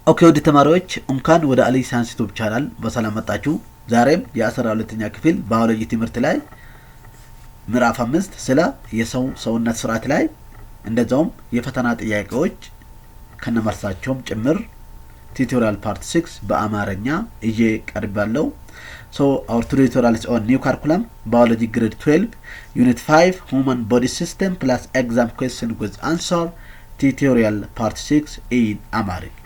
ኦኬ ወደ ተማሪዎች እንኳን ወደ አሊ ሳይንስ ዩቲዩብ ቻናል በሰላም መጣችሁ። ዛሬም የ12ኛ ክፍል ባዮሎጂ ትምህርት ላይ ምዕራፍ 5 ስለ የሰው ሰውነት ስርዓት ላይ እንደዛውም የፈተና ጥያቄዎች ከነመልሳቸውም ጭምር ቲዩቶሪያል ፓርት 6 በአማርኛ እዬ ቀርባለሁ። So our tutorial is on new curriculum biology grade 12 unit 5 human body system plus exam question with answer tutorial part 6 in Amharic.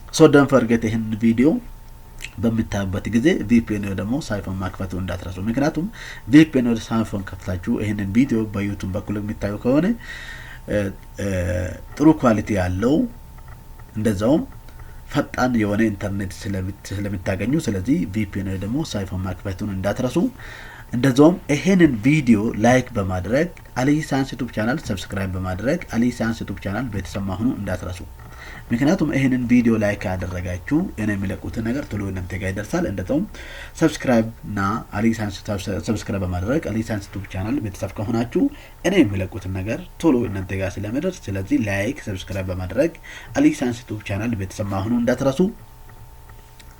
So don't forget ይህን ቪዲዮ በምታዩበት ጊዜ VPN ደግሞ ሳይፎን ማክፈቱ እንዳትረሱ። ምክንያቱም VPN ወደ ሳይፎን ከፍታችሁ ይህንን ቪዲዮ በዩቲዩብ በኩል የሚታዩ ከሆነ ጥሩ ኳሊቲ ያለው እንደዛውም ፈጣን የሆነ ኢንተርኔት ስለምታገኙ ስለዚህ VPN ደግሞ ሳይፎን ማክፈቱን እንዳትረሱ። እንደዛውም ይሄንን ቪዲዮ ላይክ በማድረግ አሊ ሳይንስ ዩቲዩብ ቻናል ሰብስክራይብ በማድረግ አሊ ሳይንስ ዩቲዩብ ቻናል ቤተሰብ መሆኑ እንዳትረሱ። ምክንያቱም ይሄንን ቪዲዮ ላይክ ያደረጋችሁ እኔ የሚለቁት ነገር ቶሎ እናንተ ጋር ይደርሳል። እንደዛውም ሰብስክራይብ እና አሊ ሳይንስ ሰብስክራይብ በማድረግ አሊ ሳይንስ ዩቲዩብ ቻናል ቤተሰብ ከሆናችሁ እኔ የሚለቁት ነገር ቶሎ እናንተ ጋር ስለሚደርስ ስለዚህ ላይክ ሰብስክራይብ በማድረግ አሊ ሳይንስ ዩቲዩብ ቻናል ቤተሰብ መሆኑ እንዳትረሱ።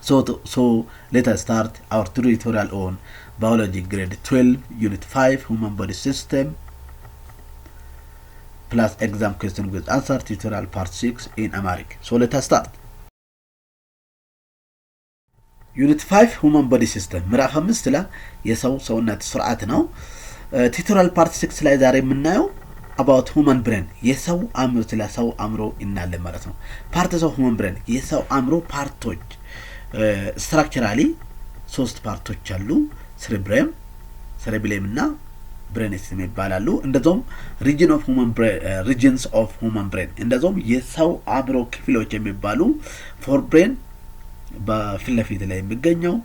So let us start our tutorial on biology grade 12 unit 5 human body system plus exam question with answer tutorial part 6 in Amharic. So let us start. Unit 5 human body system ምዕራፍ 5 ላይ የሰው ሰውነት ስርዓት ነው። tutorial part 6 ላይ ዛሬ የምናየው about human brain የሰው አእምሮ ስለ ሰው አእምሮ እናያለን ማለት ነው። parts of human brain የሰው አእምሮ ፓርቶች ስትራክቸራሊ ሶስት ፓርቶች አሉ። cerebrum እና brain stem ይባላሉ። እንደዛውም regions of human brain እንደዛውም የሰው አእምሮ ክፍሎች የሚባሉ forebrain በፊት ለፊት ላይ የሚገኘው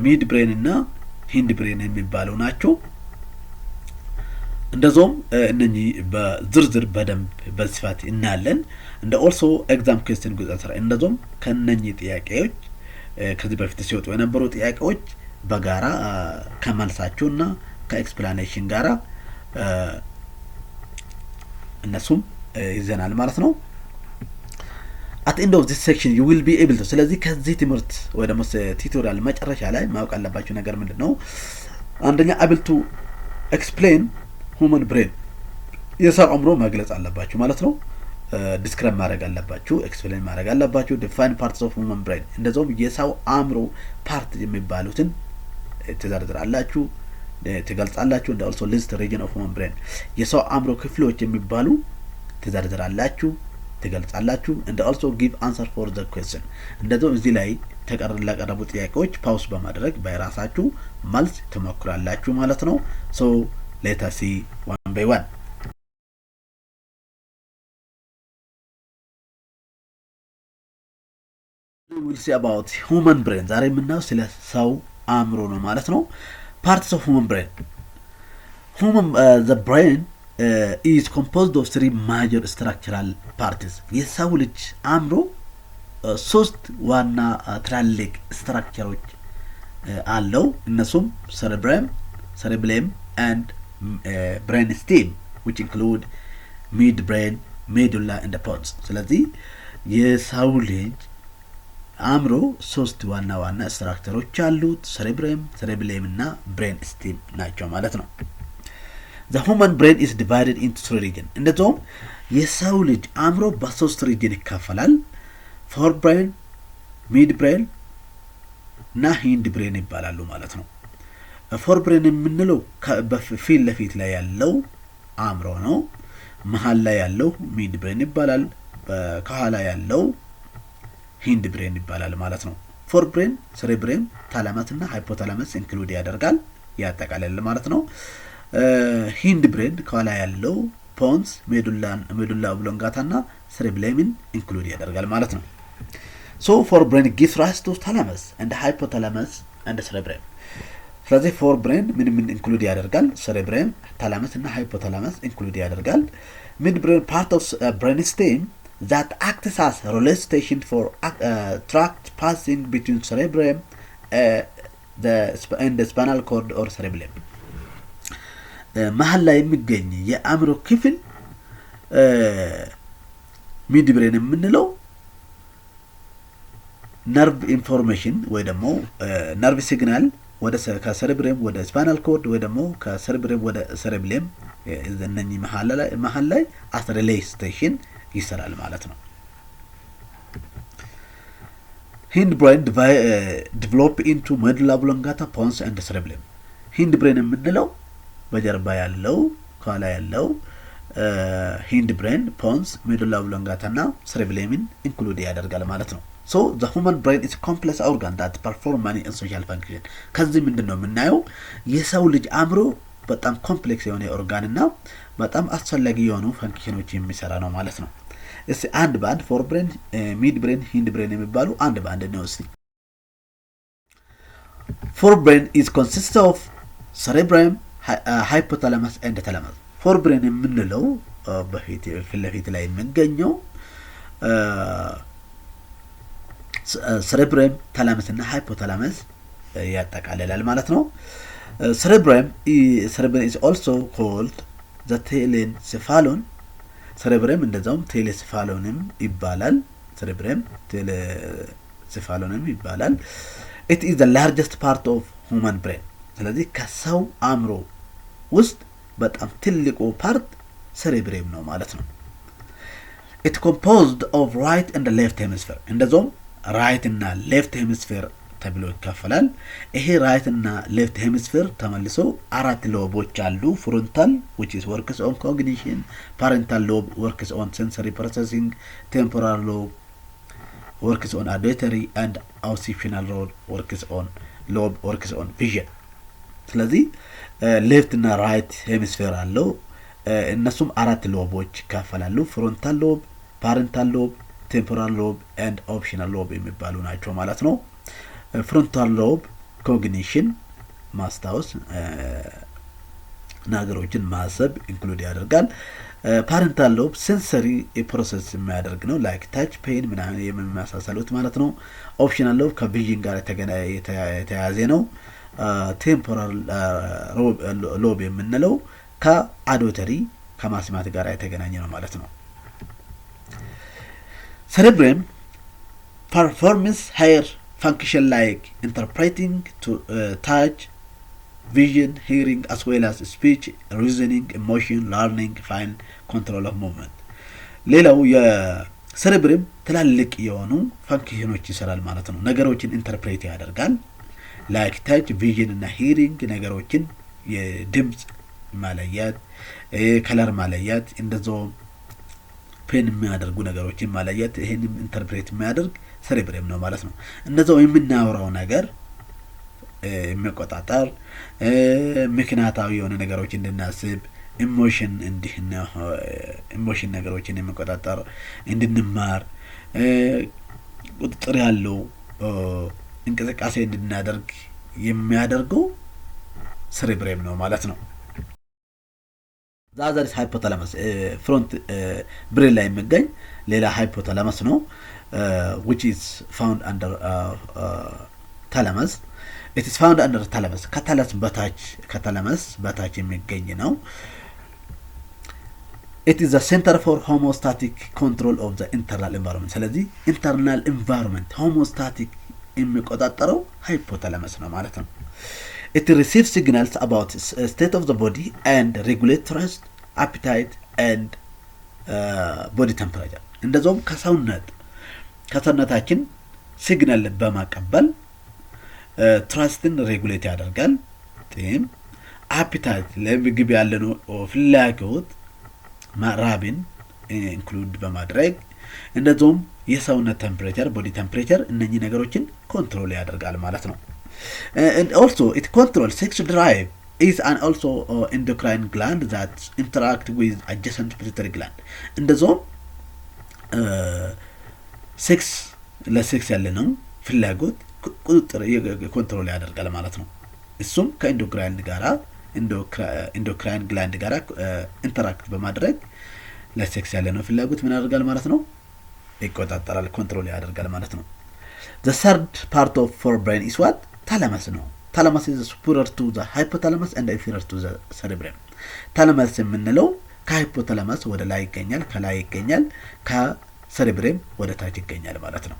midbrain እና hindbrain የሚባሉ ናቸው። እንደዛውም እነኚህ በዝርዝር በደንብ በስፋት እናያለን። እንደ also exam question with answer እንደዛውም ከነኚህ ጥያቄዎች ከዚህ በፊት ሲወጡ የነበሩ ጥያቄዎች በጋራ ከመልሳቸውና ከኤክስፕላኔሽን ጋራ እነሱም ይዘናል ማለት ነው። at the end of this section you will be able to ስለዚህ ከዚህ ትምህርት ወይ ደግሞ ቲዩቶሪያል መጨረሻ ላይ ማወቅ ያለባችሁ ነገር ምንድነው? አንደኛ able to explain human brain የሰው አእምሮ መግለጽ አለባችሁ ማለት ነው። ዲስክራይብ ማድረግ አለባችሁ፣ ኤክስፕሌን ማድረግ አለባችሁ። define parts of human brain እንደዛውም የሰው አእምሮ ፓርት የሚባሉትን ትዘርዝራላችሁ፣ ትገልጻላችሁ። እንደ also list region of human brain የሰው አእምሮ ክፍሎች የሚባሉ ትዘርዝራላችሁ፣ ትገልጻላችሁ። እንደ also give answer for the question እንደዛው እዚህ ላይ ተቀረቡ ጥያቄዎች ፓውስ በማድረግ በራሳችሁ መልስ ተሞክራላችሁ ማለት ነው። so let us see one by one. We will see about human brain ዛሬ የምናየው ስለ ሰው አእምሮ ነው ማለት ነው። parts of human brain the brain is composed of three major structural parts የሰው ልጅ አእምሮ ሶስት ዋና ትላልቅ ስትራክቸሮች አለው። እነሱም cerebellum and brain stem which include midbrain medulla and the pons ስለዚህ የሰው ልጅ አእምሮ ሶስት ዋና ስትራክቸሮች አሉት። cerebellum እና brain stem ናቸው ማለት ነው። the human brain is divided into three regions እንደዚሁም የሰው ልጅ አእምሮ በሶስት ሪጅን ይከፈላል። forebrain midbrain እና hindbrain ይባላሉ ማለት ነው። forebrain የምንለው በፊት ለፊት ላይ ያለው አእምሮ ነው። መሃል ላይ ያለው midbrain ይባላል። ከኋላ ያለው hindbrain ይባላል ማለት ነው። forebrain cerebrum ታላመስ እና hypothalamus ኢንክሉድ ያደርጋል ያጠቃልላል ማለት ነው። hindbrain ከኋላ ያለው pons medulla oblongata እና cerebellum ኢንክሉድ ያደርጋል ማለት ነው። so forebrain gives rise to thalamus and hypothalamus and cerebrum ስለዚህ forebrain ምን ኢንክሉድ ያደርጋል? cerebrum thalamus እና hypothalamus ኢንክሉድ ያደርጋል። midbrain part of brain stem that acts as a relay station for tract passing between cerebrum and the spinal cord or cerebellum መሃል ላይ የሚገኝ የአእምሮ ክፍል midbrain የምንለው ነርቭ ኢንፎርሜሽን ወይ ደግሞ ነርቭ ሲግናል ወደ ከሰሬብሬም ወደ ስፓይናል ኮርድ ወይ ደግሞ ከሰሬብሬም ወደ ሰሬብሌም እነኚህ መሀል ላይ አስ ሪሌይ ስቴሽን ይሰራል ማለት ነው። ሂንድ ብሬን ዲቨሎፕ ኢንቱ ሜዱላ ኦብሎንጋታ ፖንስ ኤንድ ሰሬብሌም። ሂንድ ብሬን የምንለው በጀርባ ያለው ከኋላ ያለው ሂንድ ብሬን ፖንስ ሜዱላ ኦብሎንጋታ እና ሰሬብሌምን ኢንክሉድ ያደርጋል ማለት ነው። So the human brain is a complex organ that perform many essential functions. ከዚህ ምንድነው የምናየው የሰው ልጅ አእምሮ በጣም ኮምፕሌክስ የሆነ ኦርጋን እና በጣም አስፈላጊ የሆኑ ፈንክሽኖች የሚሰራ ነው ማለት ነው። እስቲ አንድ በአንድ ፎር ብሬን፣ ሚድ ብሬን፣ ሂንድ ብሬን የሚባሉ አንድ በአንድ ነው። እስቲ ፎር ብሬን is consists of cerebrum, hypothalamus and thalamus. ፎር ብሬን የምንለው በፊት ለፊት ላይ የሚገኘው cerebrum, thalamus እና hypothalamus ያጠቃልላል ማለት ነው። cerebrum is also called the telencephalon. cerebrum እንደዛውም ቴሌንሴፋሎንም ይባላል። cerebrum ቴሌንሴፋሎንም ይባላል። it is the largest part of human brain. ስለዚህ ከሰው አእምሮ ውስጥ በጣም ትልቁ ፓርት cerebrum ነው ማለት ነው። it composed of right and left hemisphere. እንደዛውም ራይት እና ሌፍት ሄሚስፌር ተብሎ ይከፈላል። ይሄ ራይት እና ሌፍት ሄሚስፌር ተመልሶ አራት ሎቦች አሉ። ፍሮንታል which is works on cognition, parental lobe works on sensory processing, temporal lobe works on auditory and occipital lobe works on vision. ስለዚህ ሌፍት እና ራይት ሄሚስፌር አለው። እነሱም አራት ሎቦች ይከፈላሉ። ፍሮንታል ሎብ፣ ፓረንታል ሎብ፣ ቴምፖራል ሎብ ኤንድ ኦፕሽናል ሎብ የሚባሉ ናቸው ማለት ነው። ፍሮንታል ሎብ ኮግኒሽን ማስታወስ፣ ነገሮችን ማሰብ ኢንክሉድ ያደርጋል። ፓረንታል ሎብ ሴንሰሪ ፕሮሰስ የሚያደርግ ነው፣ ላይክ ታች፣ ፔን ምናምን የሚመሳሰሉት ማለት ነው። ኦፕሽናል ሎብ ከቪዥን ጋር የተያያዘ ነው። ቴምፖራል ሎብ የምንለው ከአዶተሪ ከማስማት ጋር የተገናኘ ነው ማለት ነው። cerebrum performs higher function like interpreting, touch, vision, hearing, as well as speech, reasoning, emotion, learning, fine control of movement. ሌላው የሰሬብረም ትላልቅ የሆኑ ፈንክሽኖች ይሰራል ማለት ነው። ነገሮችን ኢንተርፕሬት ያደርጋል። ላይክ ታች፣ ቪዥን እና ሂሪንግ ነገሮችን የድምጽ ማለያት፣ ከለር ማለያት፣ እንደዛው ፔን የሚያደርጉ ነገሮችን ማለያት፣ ይሄንን ኢንተርፕሬት የሚያደርግ ሰሬብረም ነው ማለት ነው። እንደዛው የምናወራው ነገር የሚቆጣጠር ምክንያታዊ የሆነ ነገሮች እንድናስብ ኢሞሽን ኢሞሽን ነገሮችን የሚቆጣጠር እንድንማር ቁጥጥር ያለው እንቅስቃሴ እንድናደርግ የሚያደርገው ሰሬብረም ነው ማለት ነው። ዛዛሪስ ሃይፖታላመስ ፍሮንት ብሬን ላይ የሚገኝ ሌላ ሃይፖታላመስ ነው which is found under thalamus. It is found under thalamus. ከታላመስ በታች የሚገኝ ነው። It is the center for homeostatic control of the internal environment. ስለዚህ internal environment homeostatic የሚቆጣጠረው ሃይፖታላመስ ነው ማለት ነው። It receives signals about state of the body and regulate thirst, appetite and body temperature. እንደዛውም ከሰውነታችን ሲግናል በማቀበል ትረስትን ሬጉሌት ያደርጋል። ጤም አፒታይት ለምግብ ያለነው ፍላጎት ማራብን ኢንክሉድ በማድረግ እንደዛውም የሰውነት ቴምፕሬቸር ቦዲ ቴምፕሬቸር እነኚህ ነገሮችን ኮንትሮል ያደርጋል ማለት ነው። And also it controls sex drive is an also endocrine gland that interact with adjacent pituitary gland. እንደዛውም ሴክስ ለሴክስ ያለነው ፍላጎት ቁጥጥር ኮንትሮል ያደርጋል ማለት ነው። እሱም ከኢንዶክራይን ግላንድ ጋራ ኢንተራክት በማድረግ ለሴክስ ያለነው ፍላጎት ምን ያደርጋል ማለት ነው? ይቆጣጠራል፣ ኮንትሮል ያደርጋል ማለት ነው። The third part of forebrain is what? Thalamus ነው። Thalamus is superior to the hypothalamus and inferior to the cerebrum. Thalamus የምንለው ከሃይፖታላመስ ወደ ላይ ይገኛል፣ ከላይ ይገኛል፣ ከሰሬብረም ወደ ታች ይገኛል ማለት ነው።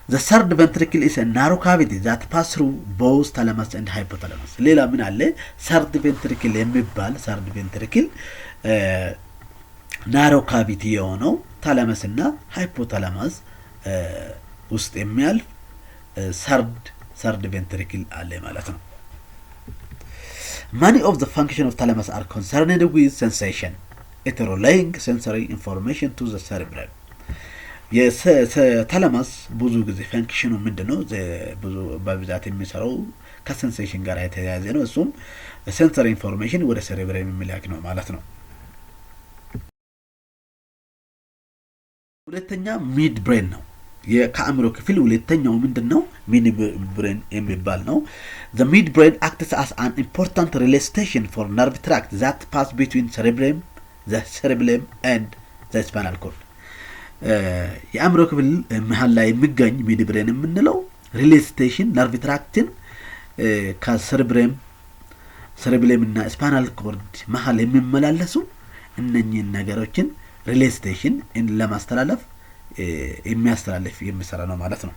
The third ventricle is a narrow cavity that pass through both thalamus and hypothalamus. ሌላ ምን አለ? third ventricle የሚባል third ventricle ናሮ ካቪቲ የሆነው ታላመስ እና ሃይፖታላመስ ውስጥ የሚያልፍ third ventricle አለ ማለት ነው። Many of the functions of thalamus are concerned with sensation. It relaying sensory information to the cerebrum. የታላመስ ብዙ ጊዜ ፈንክሽኑ ምንድነው? ብዙ በብዛት የሚሰራው ከሴንሴሽን ጋር የተያያዘ ነው። እሱም ሴንሰሪ ኢንፎርሜሽን ወደ ሴሬብረም የሚላክ ነው ማለት ነው። ሁለተኛ ሚድ ብሬን ነው። የካምሮ ክፍል ሁለተኛው ምንድነው? ሚድ ብሬን የሚባል ነው። The mid brain acts as an important relay station for nerve tract that pass between cerebrum, the cerebellum and the spinal cord. የአእምሮ ክፍል መሃል ላይ የሚገኝ ሚድ ብሬን የምንለው ሪሌ ስቴሽን ነርቭ ትራክትን ከሴሬብረም እና ስፓይናል ኮርድ መሃል የሚመላለሱ እነኚህን ነገሮችን ሪሌ ስቴሽን ለማስተላለፍ የሚሰራ ነው ማለት ነው።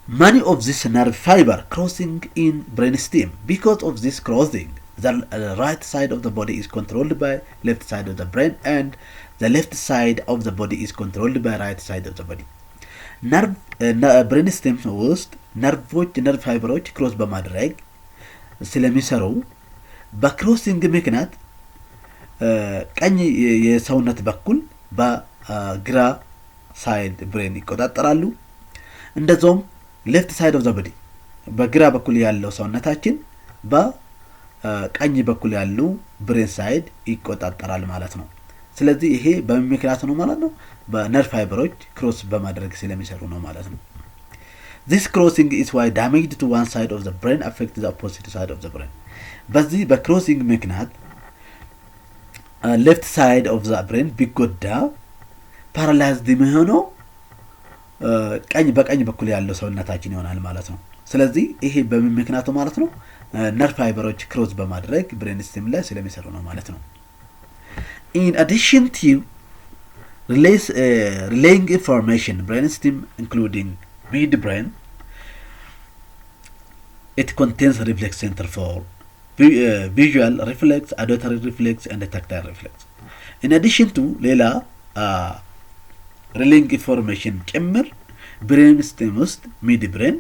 Many of this nerve fiber crossing in brainstem. Because of this crossing, the right side of the body is controlled by left side of the brain and the left side of the body is controlled by right side of the body. brainstem ውስጥ nerve fibers cross በማድረግ ስለሚሰሩ በክሮሲንግ ምክንያት ቀኝ የሰውነት በኩል በግራ ሳይድ ብሬን ይቆጣጠራሉ። እንደዛውም ሌፍት ሳይድ ኦፍ ዘ ቦዲ በግራ በኩል ያለው ሰውነታችን በቀኝ በኩል ያለው ብሬን ሳይድ ይቆጣጠራል ማለት ነው። ስለዚህ ይሄ በምክንያት ነው ማለት ነው። በነርቭ ፋይበሮች ክሮስ በማድረግ ስለሚሰሩ ነው ማለት ነው። This crossing is why damage to one side of the brain affects the opposite side of the brain. በዚህ በክሮሲንግ ምክንያት ሌፍት ሳይድ ኦፍ ዘ ብሬን ቢጎዳ ፓራላይዝድ የሚሆነው በቀኝ በኩል ያለው ሰውነታችን ይሆናል ማለት ነው። ስለዚህ ይሄ በምን ምክንያት ነው ማለት ነው? ነርቭ ፋይበሮች ክሮስ በማድረግ ብሬን ስቴም ላይ ስለሚሰሩ ነው ማለት ነው። In addition to relaying information, brainstem including midbrain, it contains reflex center for visual reflex, auditory reflex and tactile reflex. In addition to ሌላ relaying information ጭምር ብሬንስቴም ውስጥ ሚድ ብሬን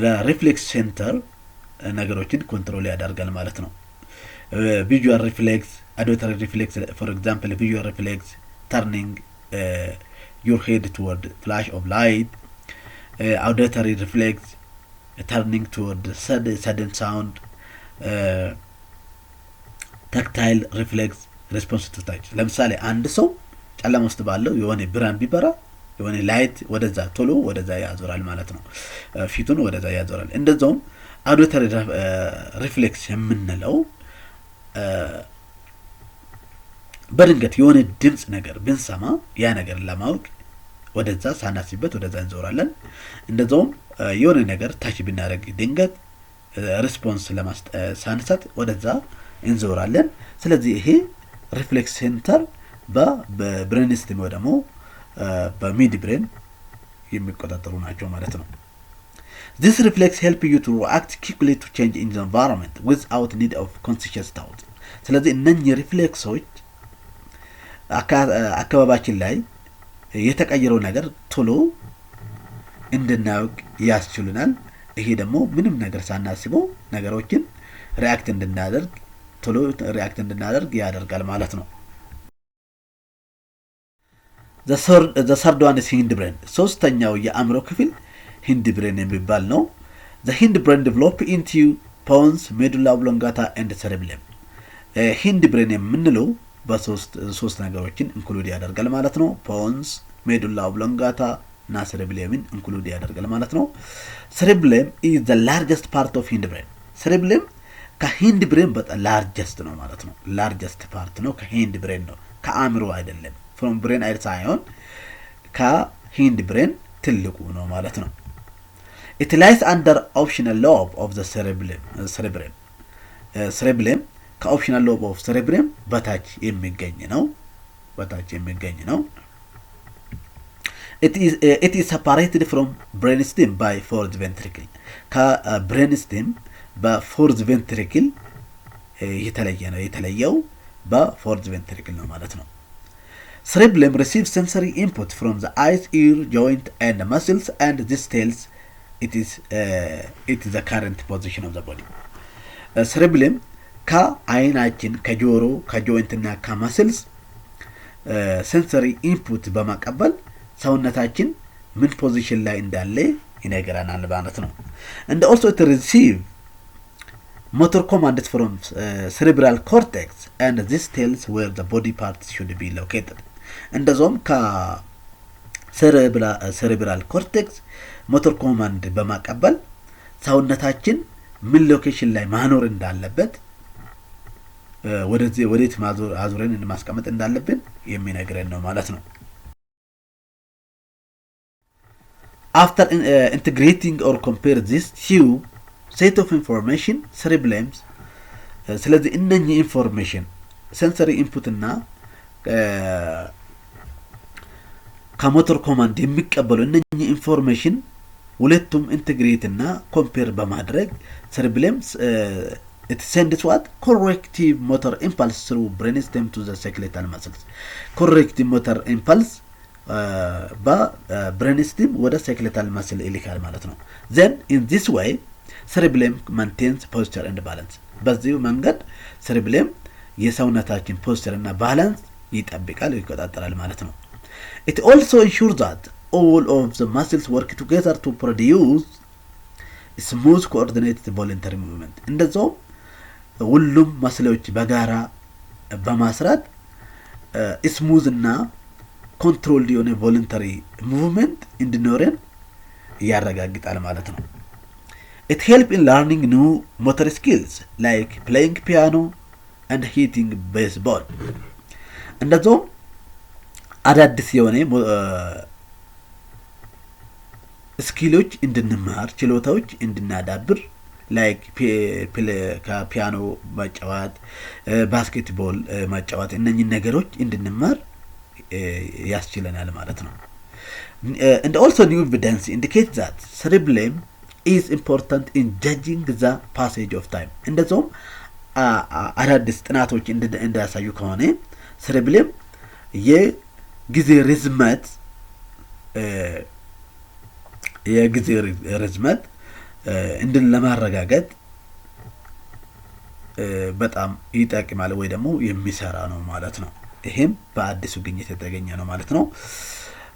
ለሪፍሌክስ ሴንተር ነገሮችን ኮንትሮል ያደርጋል ማለት ነው። ቪዥዋል ሪፍሌክስ፣ አውዲቶሪ ሪፍሌክስ for example visual reflex turning your head toward flash of light, auditory reflex turning toward sudden sound, tactile reflex response to touch. ለምሳሌ አንድ ሰው ጨለማ ውስጥ ባለው የሆነ ብርሃን ቢበራ የሆነ ላይት ወደዛ ቶሎ ወደዛ ያዞራል ማለት ነው። ፊቱን ወደዛ ያዞራል። እንደዛውም አውዲቶሪ ሪፍሌክስ የምንለው በድንገት የሆነ ድምጽ ነገር ብንሰማ ያ ነገር ለማወቅ ወደዛ ሳናስበት ወደዛ እንዞራለን። እንደዛውም የሆነ ነገር ታች ብናደርግ ድንገት ሪስፖንስ ሳንሰጥ ወደዛ እንዞራለን። ስለዚህ ይሄ ሪፍሌክስ ሴንተር በብሬንስቴም ወይ ደግሞ በሚድ ብሬን የሚቆጣጠሩ ናቸው ማለት ነው። This reflex help you to react quickly to change in the environment without need of conscious thought. ስለዚህ እነኚህ ሪፍሌክሶች አካባቢያችን ላይ የተቀየረው ነገር ቶሎ እንድናውቅ ያስችሉናል። ይሄ ደግሞ ምንም ነገር ሳናስበው ነገሮችን ቶሎ ሪአክት እንድናደርግ ያደርጋል ማለት ነው። the third one is hindbrain. ሶስተኛው የአእምሮ ክፍል hindbrain የሚባል ነው። the hindbrain develop into pons, medulla oblongata and cerebellum. hindbrain የምንለው በሶስት ነገሮችን ኢንክሉድ ያደርጋል ማለት ነው። pons, medulla oblongata እና cerebellum ኢንክሉድ ያደርጋል ማለት ነው። cerebellum is the largest part of hindbrain. cerebellum ከhindbrain በጣም ላርጀስት ነው ማለት ነው። ላርጀስት ፓርት ነው ከhindbrain ነው፣ ከአእምሮ አይደለም። from brain አይደል ሳይሆን ከhindbrain ትልቁ ነው ማለት ነው። it lies under optional lobe of the cerebellum. cerebellum ከoptional lobe of cerebellum በታች የሚገኝ ነው። it is separated from brainstem by fourth ventricle ከብሬንስቲም በፎርዝ ቬንትሪክል የተለየው በፎርዝ ቬንትሪክል ነው ማለት ነው። cerebellum receives sensory input from the eyes, ear, joint and muscles, and this tells it is the current position of the body. cerebellum ከአይናችን ከጆሮ ከጆይንት እና ከመስልስ ሴንሰሪ ኢንፑት በማቀበል ሰውነታችን ምን ፖዚሽን ላይ እንዳለ ይነገረናል ማለት ነው። and also it receive motor commands from cerebral cortex and this tells where the body parts should be located. እንደዛም ከcerebral cortex motor command በማቀበል ሰውነታችን ምን ሎኬሽን ላይ ማኖር እንዳለበት ወዴት አዙረን ማስቀመጥ እንዳለብን የሚነግረን ነው ማለት ነው። After integrating or compare this two set of information cerebellum ስለዚህ እነኚህ ኢንፎርሜሽን ሴንሰሪ ኢንፑት እና ከሞተር ኮማንድ የሚቀበሉ እነኚህ ኢንፎርሜሽን ሁለቱም ኢንተግሬት እና ኮምፔር በማድረግ cerebellum it sends what corrective motor impulse through brainstem to the skeletal muscles. corrective motor impulse brainstem ወደ skeletal muscle ይልካል ማለት ነው። then in this way cerebellum maintains posture and balance. በዚህ መንገድ cerebellum የሰውነታችን posture እና balance ይጠብቃል ይቆጣጠራል ማለት ነው። it also ensures that all of the muscles work together to produce smooth coordinated voluntary movement. እንደዛው ሁሉም መስሎች በጋራ በማስራት ስሙዝ እና ኮንትሮል የሆነ ቮለንተሪ ሙቭመንት እንዲኖረን ያረጋግጣል ማለት ነው። it help in learning new motor skills like playing piano and hitting baseball. እንደዛው አዳዲስ የሆነ ስኪሎች እንድንማር ችሎታዎች እንድናዳብር ላይክ ፒያኖ ማጫወት ባስኬትቦል ማጫወት እነኚህ ነገሮች እንድንማር ያስችለናል ማለት ነው። and also new evidence indicates that cerebellum is important in judging the passage of time. እንደዛውም አዳዲስ ጥናቶች እንዳሳዩ ከሆነ cerebellum የጊዜ ርዝመት እንድን ለማረጋገጥ በጣም ይጠቅማል ወይ ደግሞ የሚሰራ ነው ማለት ነው። ይሄም በአዲሱ ግኝት የተገኘ ነው ማለት ነው።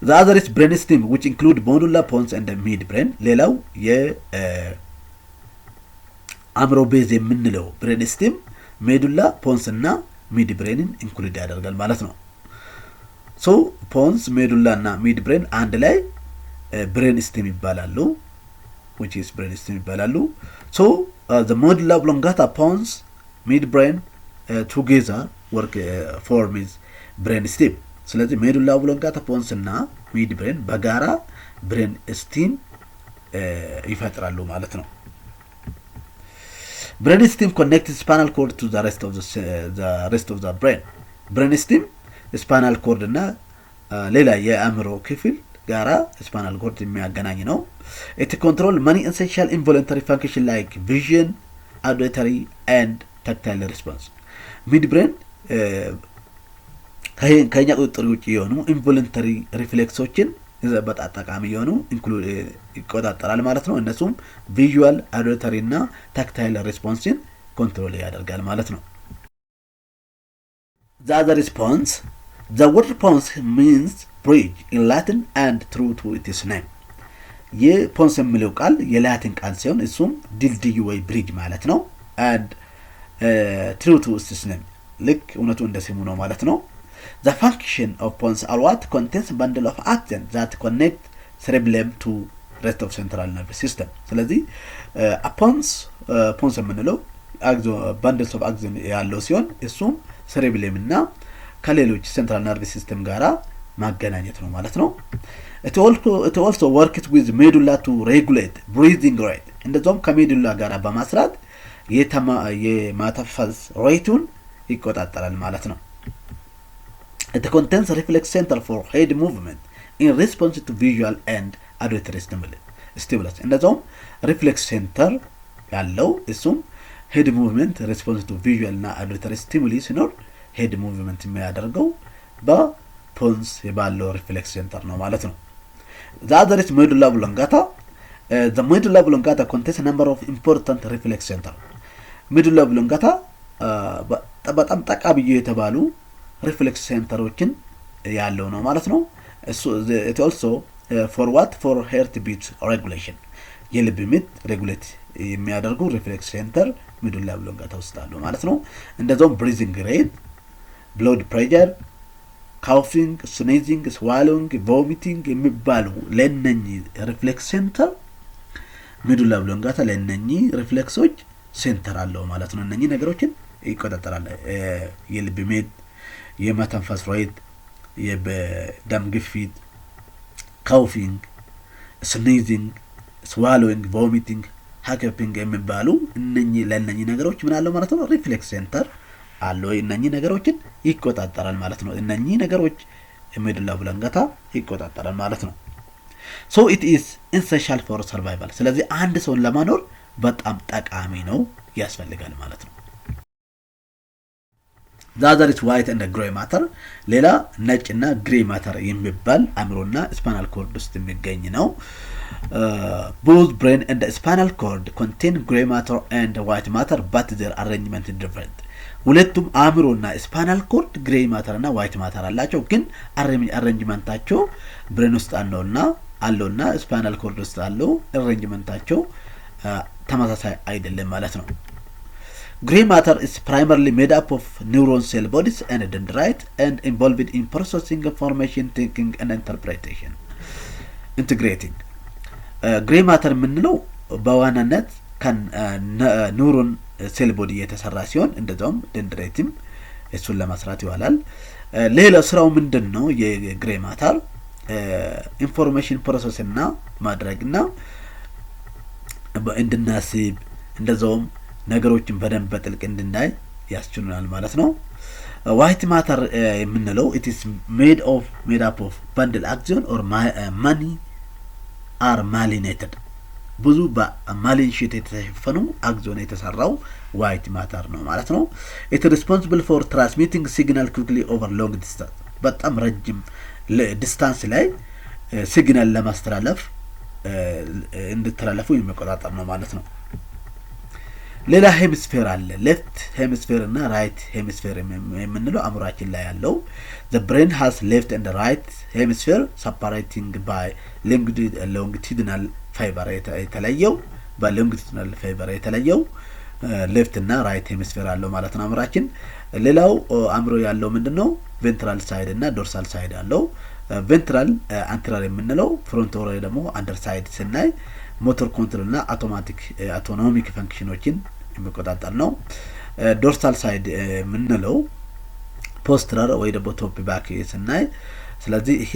the other is brainstem which include medulla pons and midbrain. ሌላው የአእምሮ ቤዝ የምንለው brainstem medulla pons እና midbrainin ኢንክሉድ ያደርጋል ማለት ነው። so pons medulla እና midbrain አንድ ላይ brainstem ይባላሉ which is brainstem ይባላሉ። so the medulla oblongata pons midbrain together work form is brainstem. ስለዚህ medulla oblongata pons እና midbrain በጋራ brainstem ይፈጥራሉ ማለት ነው። brainstem connects spinal cord to the rest of the brain. brainstem spinal cord እና ሌላ የአእምሮ ክፍል ጋራ spinal cord የሚያገናኝ ነው። it control many essential involuntary function like vision, auditory and tactile response. midbrain ከኛ ቁጥጥር ውጪ የሆኑ ኢንቮለንተሪ ሪፍሌክሶችን በጣም ጠቃሚ የሆኑ ኢንክሉድ ይቆጣጠራል ማለት ነው። እነሱም ቪዥዋል፣ አውዲተሪ እና ታክታይል ሪስፖንስን ኮንትሮል ያደርጋል ማለት ነው። the other response the word pons means bridge in Latin and true to its name. የፖንስ የሚለው ቃል የላቲን ቃል ሲሆን እሱም ድልድይ ወይ ብሪጅ ማለት ነው። and true to its name ልክ እውነቱ እንደስሙ ነው ማለት ነው። the function of pons are what contains bundle of axons that connect cerebellum to rest of central nervous system. ስለዚህ pons የምንለው bundles of axons ያለው ሲሆን እሱም cerebellum እና ከሌሎች central nervous system ጋራ ማገናኘት ነው ማለት ነው። it also works with medulla to regulate breathing rate. እንደዛውም ከሜዱላ ጋራ በማስራት የማተንፈስ ሬቱን ይቆጣጠራል ማለት ነው። it contains reflex center for head movement in response to visual and auditory stimulus እንደዛውም ሪፍሌክስ ሴንተር ያለው እሱም ሄድ ሙቭመንት ሪስፖንስ ቱ ቪዥዋል እና አውዲተሪ ስቲሙሊ ሲኖር ሄድ ሙቭመንት የሚያደርገው በፖንስ ባለው ሪፍሌክስ ሴንተር ነው ማለት ነው። the other is medulla oblongata. The medulla oblongata contains a number of important reflex center. medulla oblongata በጣም ጠቃሚ የተባሉ ሪፍሌክስ ሴንተሮችን ያለው ነው ማለት ነው። it also for what for heart beat regulation የልብ ምት ሬጉሌት የሚያደርጉ ሪፍሌክስ ሴንተር ሚዱላ ኦብሎንጋታ ውስጥ አሉ ማለት ነው። እንደዛውም ብሪዚንግ ሬት፣ ብሎድ ፕሬሸር፣ ካውፊንግ፣ ስኔዚንግ፣ ስዋሎዊንግ፣ ቮሚቲንግ የሚባሉ ለነኚህ ሪፍሌክስ ሴንተር ሚዱላ ኦብሎንጋታ ለነኚህ ሪፍሌክሶች ሴንተር አለው ማለት ነው። እነኚህ ነገሮችን ይቆጣጠራል። የልብ ምት፣ የመተንፈስ ሬት፣ የደም ግፊት፣ ካውፊንግ፣ ስኔዚንግ፣ ስዋሎዊንግ፣ ቮሚቲንግ፣ ሃከፒንግ የሚባሉ እነኚህ ለነኚህ ነገሮች ምን አለው ማለት ነው ሪፍሌክስ ሴንተር አለው። እነኚህ ነገሮችን ይቆጣጠራል ማለት ነው። እነኚህ ነገሮች ሚዱላ ኦብሎንጋታ ይቆጣጠራል ማለት ነው። so it is essential for survival ስለዚህ አንድ ሰው ለማኖር በጣም ጠቃሚ ነው ያስፈልጋል ማለት ነው። the other is white and gray matter ሌላ ነጭና ግሬ ማተር የሚባል አእምሮና ስፓይናል ኮርድ ውስጥ የሚገኝ ነው። both brain and the spinal cord contain gray matter and white matter but their arrangement is different ሁለቱም አእምሮና ስፓይናል ኮርድ ግሬ ማተር እና ዋይት ማተር አላቸው ግን አሬንጅመንታቸው ብሬን ውስጥ አለውና ስፓይናል ኮርድ ውስጥ አለው አሬንጅመንታቸው ተመሳሳይ አይደለም ማለት ነው። Gray matter is primarily made up of neuron cell bodies and dendrites and involved in processing information, thinking and interpretation. Integrating. Gray matter የምንለው በዋናነት ከኒውሮን ሴል ቦዲ የተሰራ ሲሆን እንደዛውም ደንድራይትም እሱን ለመስራት ይዋላል። ሌላ ስራው ምንድነው? የግሬ ማተር ኢንፎርሜሽን ፕሮሰስ እና ማድረግና እንድናስብ እንደዛውም ነገሮችን በደንብ በጥልቅ እንድናይ ያስችሉናል ማለት ነው። ዋይት ማተር የምንለው it is made up of bundle axon or many are myelinated ብዙ በማሊን ሺት የተሸፈኑ አክሶን የተሰራው ዋይት ማተር ነው ማለት ነው። it is responsible for transmitting signal quickly over long distance በጣም ረጅም ዲስታንስ ላይ ሲግናል ለማስተላለፍ እንድትተላለፉ የሚቆጣጠር ነው ማለት ነው። ሌላ ሄሚስፌር አለ። ሌፍት ሄሚስፌር እና ራይት ሄሚስፌር የምንለው አእምሮአችን ላይ ያለው the brain has left and right hemisphere separating by longitudinal fiber የተለየው በሎንጊቱዲናል ፋይበር የተለየው ሌፍት እና ራይት ሄሚስፌር አለው ማለት ነው አእምሮአችን። ሌላው አእምሮ ያለው ምንድነው ቬንትራል ሳይድ እና ዶርሳል ሳይድ አለው። ቬንትራል አንትራል የምንለው ፍሮንታል ደግሞ አንደር ሳይድ ስናይ ሞተር ኮንትሮል እና አውቶኖሚክ ፈንክሽኖችን የሚቆጣጠር ነው። ዶርሳል ሳይድ የምንለው ፖስተራል ወይ ደግሞ ቶፕ ባክ ስናይ ስለዚህ ይሄ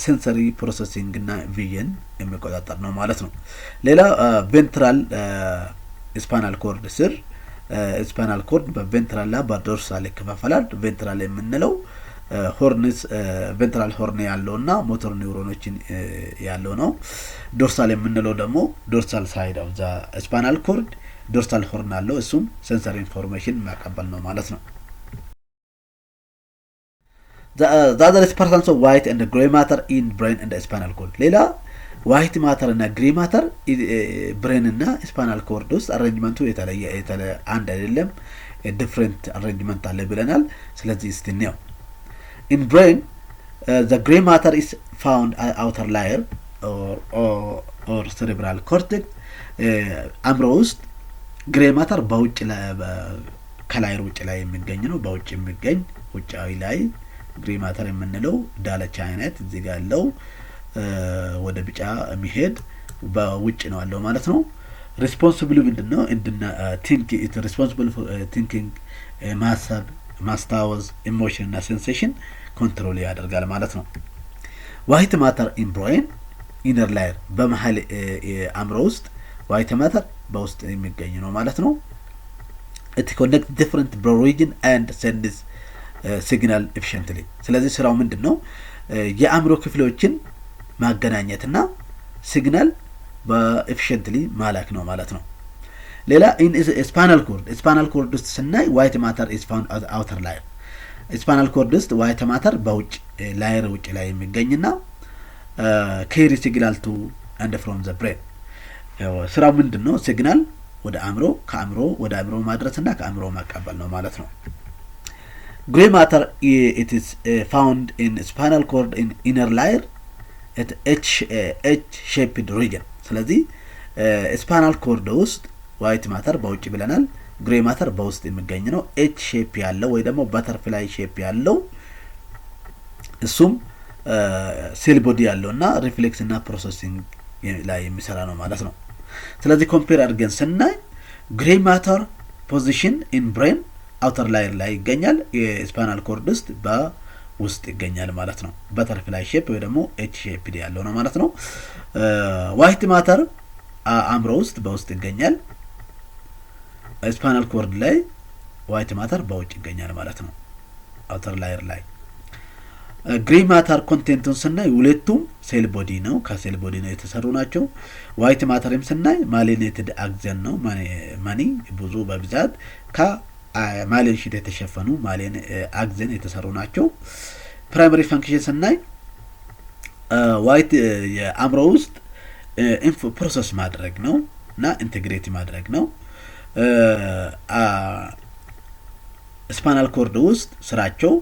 ሴንሰሪ ፕሮሰሲንግ እና ቪዥን የሚቆጣጠር ነው ማለት ነው። ሌላ ቬንትራል ስፓይናል ኮርድ ስር ስፓይናል ኮርድ በቬንትራል እና በዶርሳል ይከፋፈላል። ቬንትራል የምንለው ሆርንስ ቬንትራል ሆርን ያለውና ሞተር ኒውሮኖችን ያለው ነው። ዶርሳል የምንለው ደግሞ ዶርሳል ሳይድ ኦፍ ዘ ስፓይናል ኮርድ ዶርሳል ሆርን አለው እሱም ሴንሰሪ ኢንፎርሜሽን ማቀበል ነው ማለት ነው። the other is presence of white and gray matter in brain and spinal cord ሌላ ዋይት ማተር እና ግሬ ማተር ብሬን እና ስፓይናል ኮርድ ውስጥ አሬንጅመንቱ የተለየ አንድ አይደለም ዲፈረንት አሬንጅመንት አለ ብለናል። ስለዚህ እስቲ ነው in brain the gray matter is found outer layer or cerebral cortex አእምሮ ውስጥ ግሬ ማተር በውጭ ከላይ ውጭ ላይ የሚገኝ ነው። በውጭ የሚገኝ ውጫዊ ላይ ግሬ ማተር የምንለው ዳለቻ አይነት እዚህ ጋር ያለው ወደ ቢጫ የሚሄድ በውጭ ነው ያለው ማለት ነው። ሪስፖንሲብል ምንድነው? ቲንኪንግ ኢት ሪስፖንሲብል ፎር ቲንኪንግ ማሰብ ማስታወስ ኢሞሽን እና ሴንሴሽን ኮንትሮል ያደርጋል ማለት ነው። ዋይት ማተር ኢን ብሬን ኢነር ላየር በመሃል አእምሮ ውስጥ ዋይት ማተር በውስጥ የሚገኝ ነው ማለት ነው። it connects different brain region and sends signal efficiently ስለዚህ ስራው ምንድነው? የአእምሮ ክፍሎችን ማገናኘትና ሲግናል በኤፊሽንትሊ ማላክ ነው ማለት ነው። ሌላ ስፓይናል ኮርድ ውስጥ ስናይ ዋይት ማተር ኢዝ ፋውንድ አውተር ላየር። ስፓይናል ኮርድ ውስጥ ዋይት ማተር በውጭ ላየር ውጭ ላይ የሚገኝና ኬሪ ሲግናል ቱ አንድ ፍሮም ዘ ብሬን። ስራው ምንድን ነው? ሲግናል ወደ አእምሮ፣ ከአእምሮ ወደ አእምሮ ማድረስና ከአእምሮ ማቀበል ነው ማለት ነው። ግሬ ማተር ኢት ኢዝ ፋውንድ ኢን ስፓይናል ኮርድ ኢን ኢነር ላየር ኤት ኤች ሼፕድ ሪጅን። ስለዚህ ስፓይናል ኮርድ ውስጥ ዋይት ማተር በውጭ ብለናል። ግሬ ማተር በውስጥ የሚገኝ ነው። ኤች ሼፕ ያለው ወይ ደግሞ በተርፍላይ ሼፕ ያለው እሱም ሴል ቦዲ ያለው እና ሪፍሌክስ እና ፕሮሰሲንግ ላይ የሚሰራ ነው ማለት ነው። ስለዚህ ኮምፔር አድርገን ስናይ ግሬ ማተር ፖዚሽን ኢን ብሬን አውተር ላየር ላይ ይገኛል። የስፓይናል ኮርድ ውስጥ በውስጥ ይገኛል ማለት ነው። በተርፍላይ ሼፕ ወይ ደግሞ ኤች ሼፕ ያለው ነው ማለት ነው። ዋይት ማተር አእምሮ ውስጥ በውስጥ ይገኛል። ስፓይናል ኮርድ ላይ ዋይት ማተር በውጭ ይገኛል ማለት ነው፣ አውተር ላየር ላይ። ግሬ ማተር ኮንቴንቱን ስናይ ሁለቱም ሴል ቦዲ ነው፣ ከሴል ቦዲ ነው የተሰሩ ናቸው። ዋይት ማተርም ስናይ ማሊኔትድ አክዘን ነው፣ ማኒ ብዙ በብዛት ከማሊን ሺት የተሸፈኑ ማሊን አክዘን የተሰሩ ናቸው። ፕራይመሪ ፈንክሽን ስናይ ዋይት የአእምሮ ውስጥ ኢንፎ ፕሮሰስ ማድረግ ነው እና ኢንቴግሬት ማድረግ ነው። ስፓይናል ኮርድ ውስጥ ስራቸው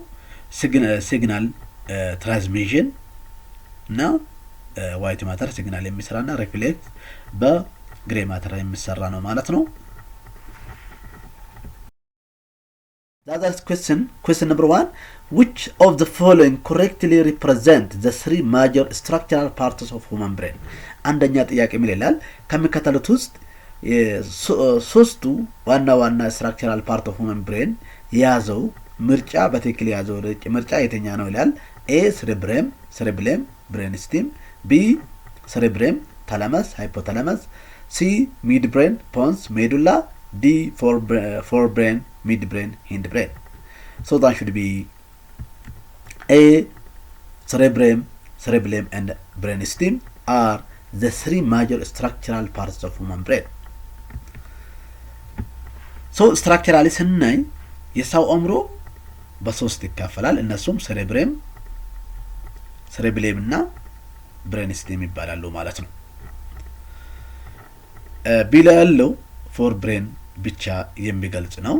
ሲግናል ትራንስሚሽን እና ዋይት ማተር ሲግናል የሚሰራና ሪፍሌክት በግሬ ማተር የሚሰራ ነው ማለት ነው። That is question number 1. Which of the following correctly represent the three major structural parts of human brain? አንደኛ ጥያቄ ምን ይላል? ከሚከተሉት ውስጥ ሶስቱ ዋና ስትራክቸራል ፓርት ኦፍ ሁመን ብሬን የያዘው ምርጫ በትክክል የያዘው ምርጫ የተኛ ነው ይላል። ኤ ሴሬብሬም ብሬን ስቲም፣ ቢ ሴሬብሬም ታላመስ ሃይፖታላመስ፣ ሲ ሚድ ብሬን ፖንስ ሜዱላ፣ ዲ ፎር ብሬን ሚድ ብሬን ሂንድ ብሬን። So that should be A, cerebellum and brainstem are the three major structural parts of human brain. So structurally ስናይ የሰው አእምሮ በሶስት ይከፈላል። እነሱም ሴሬብሬም እና ብሬንስቴም ይባላሉ ማለት ነው። ቢ ላይ ያለው ፎር ብሬን ብቻ የሚገልጽ ነው።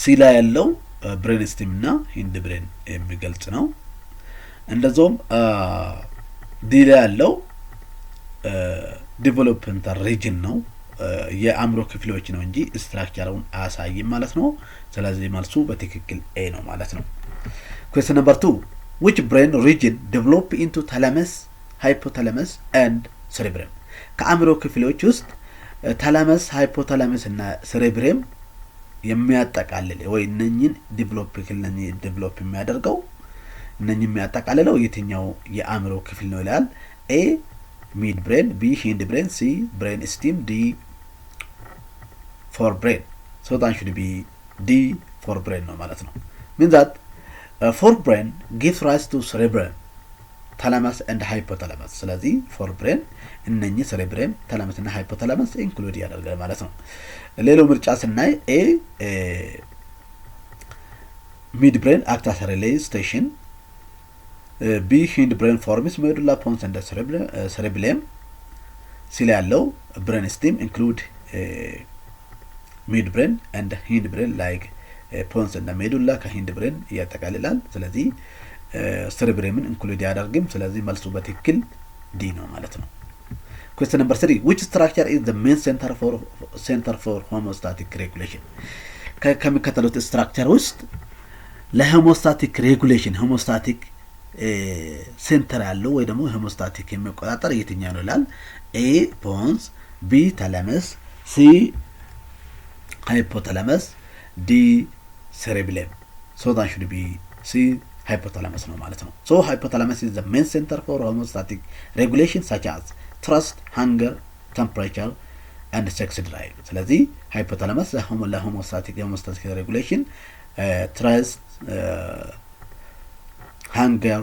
ሲ ላይ ያለው ብሬንስቴም እና ሂንድ ብሬን የሚገልጽ ነው። እንደዛውም ዲ ላይ ያለው ዲቨሎፕመንታል ሪጅን ነው፣ የአእምሮ ክፍሎች ነው እንጂ ስትራክቸሩን አያሳይም ማለት ነው። ስለዚህ መልሱ በትክክል ኤ ነው ማለት ነው። question number 2. which brain region develop into thalamus, hypothalamus and cerebrum? ከአእምሮ ክፍሎች ውስጥ ታላመስ፣ ሃይፖታላመስ እና ሴሬብሬም የሚያጠቃልል ወይ እነኚህን ዲቨሎፕ የሚያደርገው እነኚህ የሚያጠቃልለው የትኛው የአእምሮ ክፍል ነው ይላል። ኤ ሚድ ብሬን፣ ቢ ሂንድ ብሬን፣ ሲ ብሬን ስቲም፣ ዲ ፎር ብሬን። so that should be D for brain ነው ማለት ነው። means that for brain gives rise to cerebrum, thalamus and hypothalamus። ስለዚህ for brain እነኚህ ሴሬብሬም ታላመስ እና ሃይፖታላመስ ኢንክሉድ ያደርጋል ማለት ነው። ሌላው ምርጫ ስናይ ኤ ሚድ ብሬን አክት አስ ሪሌይ ስቴሽን፣ ቢ ሂንድ ብሬን ፎርምስ ሜዱላ ፖንስ እንደ ሴሬብሬም፣ ሲ ላይ ያለው ብሬን ስቲም ኢንክሉድ ሚድ ብሬን እንደ ሂንድ ብሬን ላይክ ፖንስ እና ሜዱላ ከሂንድ ብሬን ያጠቃልላል። ስለዚህ ሴሬብሬምን ኢንክሉድ ያደርግም። ስለዚህ መልሱ በትክክል ዲ ነው ማለት ነው። question number 3. which structure is the main center for homeostatic regulation? ከሚከተሉት ስትራክቸር ውስጥ ለሆሞስታቲክ ሬጉሌሽን ሆሞስታቲክ ሴንተር ያለው ወይ ደግሞ ሆሞስታቲክ የሚቆጣጠር የትኛው ነው ይላል። ኤ ፖንስ፣ ቢ ታላመስ፣ ሲ ሃይፖታላመስ፣ ዲ ሴሬብሬም። so that should be C hypothalamus ነው ማለት ነው። so hypothalamus is the main center for homeostatic regulation such as trust, hunger, temperature and sex drive። ስለዚህ ሃይፖታላመስ ለሆሞስታቲክ ሬጉሌሽን ትረስት፣ ሃንገር፣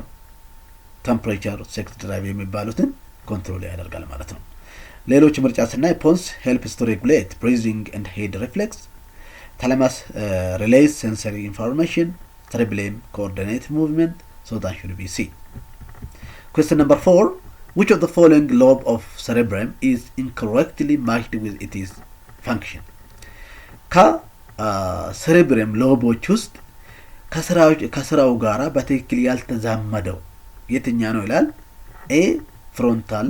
ቴምፕሬቸር፣ ሴክስ ድራይቭ የሚባሉትን ኮንትሮል ያደርጋል ማለት ነው። ሌሎች ምርጫ ስናይ ፖንስ ሄልፕስ ቱ ሬጉሌት ብሪዚንግ ኤንድ ሄድ ሪፍሌክስ፣ ታላማስ ሪሌይስ ሴንሰሪ ኢንፎርሜሽን፣ cerebellum coordinate movement. So that should be C. Question number 4. Which of the following lobe of cerebrum is incorrectly matched with its function? ከሴሬብረም ሎቦች ውስጥ ከስራው ጋራ በትክክል ያልተዛመደው የትኛ ነው ይላል። ኤ ፍሮንታል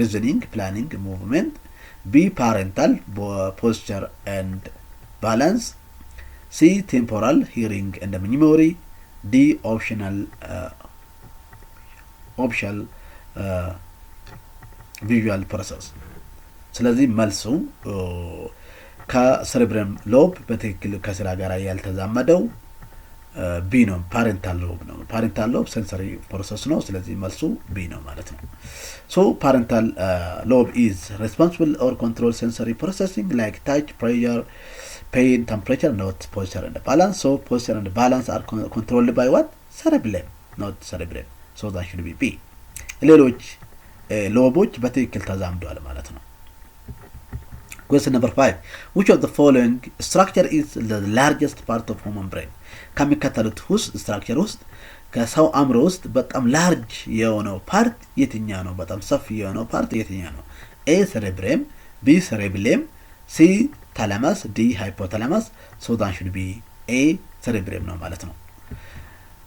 ሪዝኒንግ ፕላኒንግ ሙቭመንት፣ ቢ ፓሬንታል ፖስቸር ኤንድ ባላንስ፣ ሲ ቴምፖራል ሂሪንግ ኤንድ ሚሞሪ፣ ዲ ኦፕሽናል ቪዥዋል ፕሮሰስ። ስለዚህ መልሱ ከሴሬብረም ሎብ በትክክል ከስራ ጋር ያልተዛመደው ቢ ነው፣ ፓሬንታል ሎብ ነው። ፓሬንታል ሎብ ሴንሰሪ ፕሮሰስ ነው። ስለዚህ መልሱ ቢ ነው ማለት ነው። ሶ ፓሬንታል ሎብ ኢዝ ሬስፖንሲብል ኦር ኮንትሮል ሴንሰሪ ፕሮሰሲንግ ላይክ ታች፣ ፕሬሸር፣ pain, temperature, not posture and balance. So posture and balance are controlled by what? Cerebellum, not cerebrum. So that should be B. ሌሎች ሎቦች በትክክል ተዛምደዋል ማለት ነው። Question number 5. Which of the following structure is the largest part of human brain? ከሚከተሉት ውስጥ ስትራክቸር ውስጥ ከሰው አእምሮ ውስጥ በጣም ላርጅ የሆነው ፓርት የትኛ ነው? በጣም ሰፊ የሆነው ፓርት የትኛ ነው? ኤ cerebrum፣ ቢ cerebellum፣ ሲ ታላማስ፣ ዲ ሃይፖታላማስ። ሶ that should be A cerebrum ነው ማለት ነው።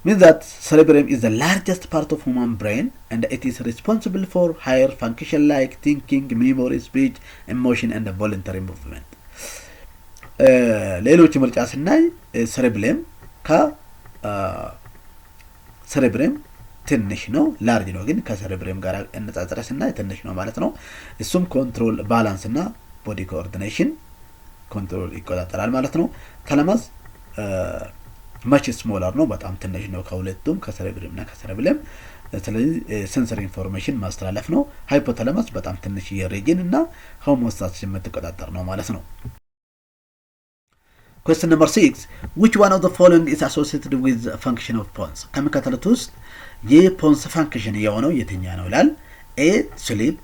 means that cerebrum is the largest part of human brain and it is responsible for higher function like thinking, memory, speech, emotion and voluntary movement. ሌሎች ምርጫ ስናይ cerebellum ከcerebrum ትንሽ ነው፣ ላርጅ ነው። ግን ከcerebrum ጋር እንጻጽረ ስናይ ትንሽ ነው ማለት ነው። እሱም ኮንትሮል ባላንስ እና ቦዲ ኮኦርዲኔሽን ኮንትሮል ይቆጣጠራል ማለት ነው። ታላማስ ማች ስሞላር ነው፣ በጣም ትንሽ ነው ከሁለቱም ከሴሬብረም እና ከሴሬብለም። ስለዚህ ሴንሰሪ ኢንፎርሜሽን ማስተላለፍ ነው። ሃይፖታላማስ በጣም ትንሽ የሪጅን እና ሆሞስታሲስ የምትቆጣጠር ነው ማለት ነው። Question number 6. Which one of the following is associated with the function of pons? ከሚከተሉት ውስጥ የፖንስ ፋንክሽን የሆነው የትኛ ነው ይላል። A sleep,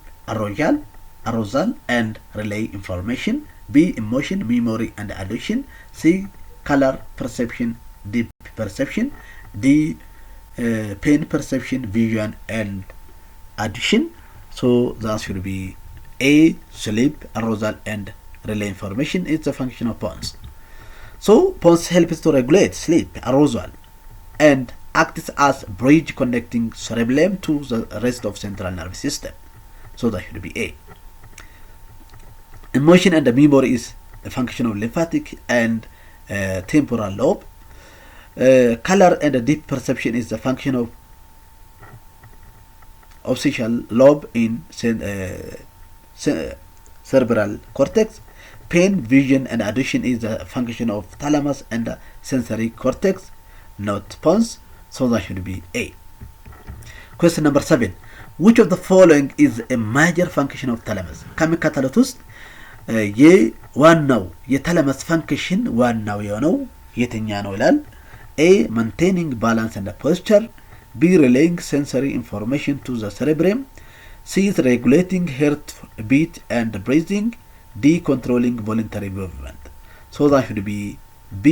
arousal and relay information, B emotion, memory and addiction, C color perception, deep perception, D pain perception, vision and addiction. So that should be A sleep, arousal and relay information is the function of pons. So pons helps to regulate sleep, arousal and acts as bridge connecting cerebellum to the rest of central nervous system. So that should be A. Emotion and memory is a function of lymphatic and temporal lobe. Color and deep perception is the function of occipital lobe in cerebral cortex. Pain, vision and addiction is the function of thalamus and sensory cortex, not pons. So that should be A. Question number 7. Which of the following is a major function of thalamus? ከሚከተሉት ውስጥ የዋናው የታላመስ ፋንክሽን ዋናው የሆነው የትኛ ነው ይላል። A maintaining balance and posture, B relaying sensory information to the cerebrum, C is regulating heart beat and breathing, D controlling voluntary movement. So that should be B.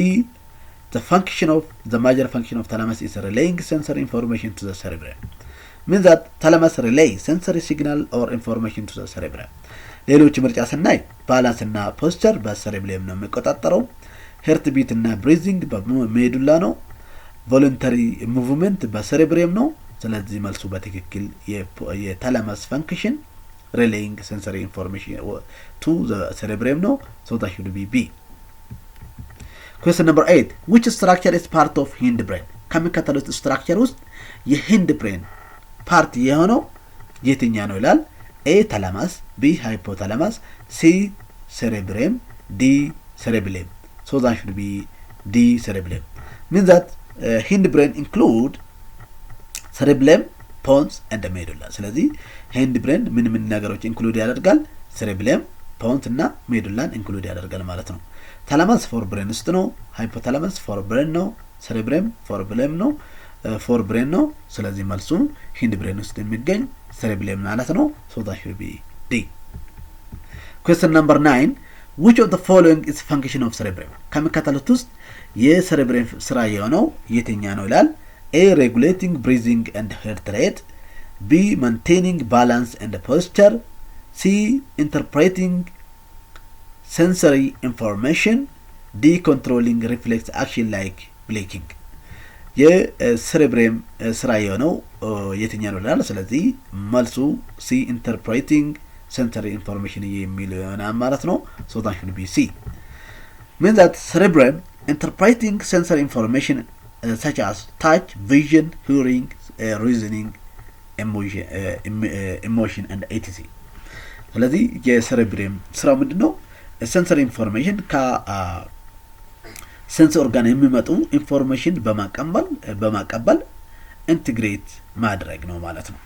The function of the major function of thalamus is relaying sensory information to the cerebrum. Means that thalamus relay sensory signal or information to the cerebrum. ሌሎች ምርጫ ስናይ ባላንስ እና ፖስቸር በሴሬብለም ነው የሚቆጣጠረው። ሄርት ቢት እና ብሪዚንግ በሜዱላ ነው። ቮለንተሪ ሙቭመንት በሴሬብረም ነው። ስለዚህ መልሱ በትክክል የታላመስ ፋንክሽን relaying sensory information to the cerebrum ነው። So that should be B. Question number 8. Which structure is part of hindbrain? ከሚከተሉት ስትራክቸር ውስጥ የሂንድብሬን ፓርት የሆነው የትኛ ነው ይላል። A thalamus, B hypothalamus, C cerebrum, D cerebellum. So that should be D cerebellum. Means that hindbrain include cerebellum, pons and medulla. ስለዚህ hindbrain ምን ነገሮች ኢንክሉድ ያደርጋል? cerebellum, pons እና medullaን ኢንክሉድ ያደርጋል ማለት ነው። thalamus for brain ውስጥ ነው። hypothalamus for brain ነው። cerebrum for brain ነው። ፎር ብሬን ነው ስለዚህ መልሱ ሂንድ ብሬን ውስጥ የሚገኝ cerebellum ማለት ነው so that should be D question number 9 which of the following is function of cerebellum ከመከተሉት ውስጥ የcerebellum ስራ የሆነው የትኛ ነው ይላል A regulating breathing and heart rate B maintaining balance and posture C interpreting sensory information D controlling reflex action like blinking የcerebellum ስራ የሆነው የትኛ ነው ይላል ስለዚህ መልሱ C interpreting sensory information የሚለው ነው ማለት ነው so that should be C means that cerebellum interpreting sensory information such as touch vision hearing reasoning emotion and etc ስለዚህ የcerebellum ስራው ምንድነው sensory information ሴንስ ኦርጋን የሚመጡ ኢንፎርሜሽን በማቀበል ኢንቲግሬት ማድረግ ነው ማለት ነው